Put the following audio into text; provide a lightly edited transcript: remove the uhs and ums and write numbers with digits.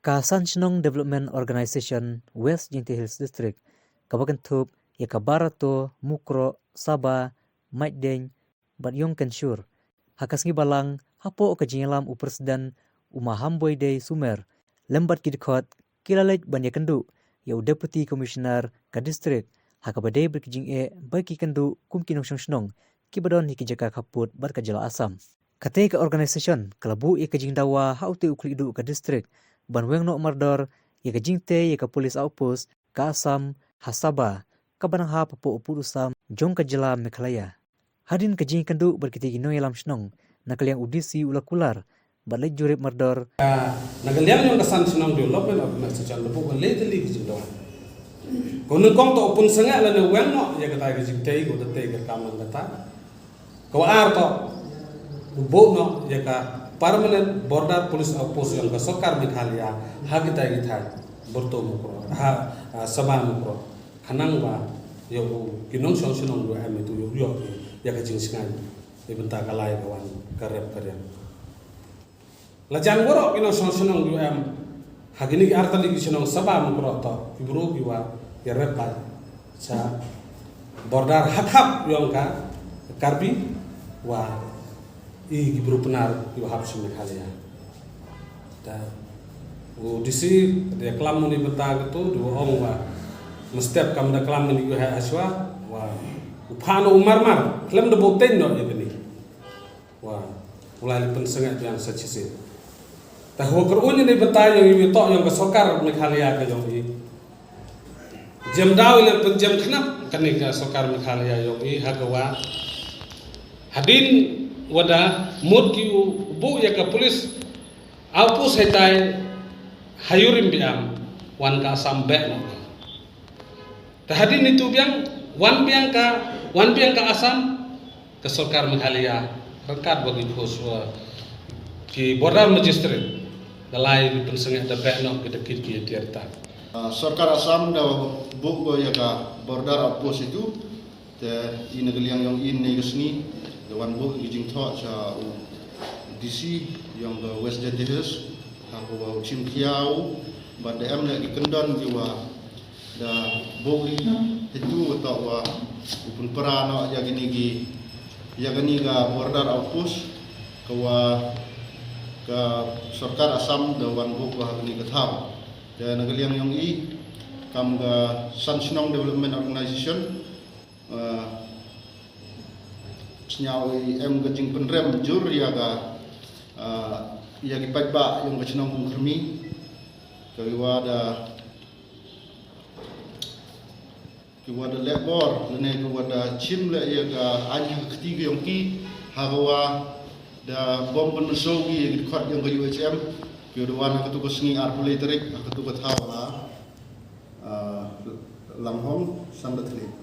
Ka Sanchnong Development Organization West Jinti Hills District kabakan thup ya kabarato mukro Sabah Maideng Batyong Kensur hakas ngi balang hapo ka jingalam upresdan umahamboi de Sumer lembat kidkhot kilalej banyakandu ya deputy commissioner ka district hakabade berkijing bagi kandu kumkinong shnong kibadon hikijaka kaput bar ka jala Asam kate ka organization kalabu kajing dawa haute uklidu ka district banweng no mardor ya kajingte ya ka police outpost ka Asam hasaba kabanang ha papo upurusam jong ka jala Meghalaya hadin kajing kandu berkiti gino yalam shnong nakaliang udisi ulakular balai jurip mardor nagaliang yung kasan sinong development organization lepo ko lately kijing daw kono kong to upun senga la ne weng no ya kata kijing tei ko te ka kamang kata ko ar to ubo no ya ka permanent border police outpost yang ka Sokar Meghalaya ha kita githai borto mukro ha Sabah mukro kanang ba yo kinong sinong do am itu yo ya kajing singai ibenta kalai kawan karep karya lajan goro kinong sinong do am hagini ki arta ligi sinong Sabah mukro to ibro biwa ya repat sa border hap yang ka karbi wa i gibru penar yo hap sim Meghalaya ta disi de klam ni benta gitu do ong wa mestiap kam da klam ni yo ha aswa wa upano umar klam da boten no ya ni wa ulai pen sengat yang sacisi ta ho kerun ni benta yang wi tok yang ke Sokar Meghalaya ka jong i jam daw yang pen jam knap kan ni ka Sokar Meghalaya yo i hagawa hadin wada mut ki bu ya ka polis apus hetai hayurim biam wan ka Asam be no tahadin itu biang wan biang ka Asam ke Sokar Meghalaya rekat bagi khoswa ki border magistrate dalai pensengat da be no kedekit ki tierta Sokar Asam da bu ya ka border outpost itu te inagaliang yang in negasni wan bu kijing tho cha DC yang the West Jinti Hills hangko Chim Kiau ban DM le ikendon jiwa da bogi itu atau wa upun perano ya gini ga border outpost kawa ka Sokar Asam da wan bu ka gini gatham dan nagaliang yang i kam ga Sanchnong Development Organization senyawi gajing penrem jur ya ga ya gipat ba yung gachinong kermi kiwa da lebor lene kiwa da chim le ya ga anya ketiga yung ki hagawa da bom penusogi ya gikot yung ga UHM kiwa da wana ketugas ngi arpuleterik ketugas hawa lamhong sandatli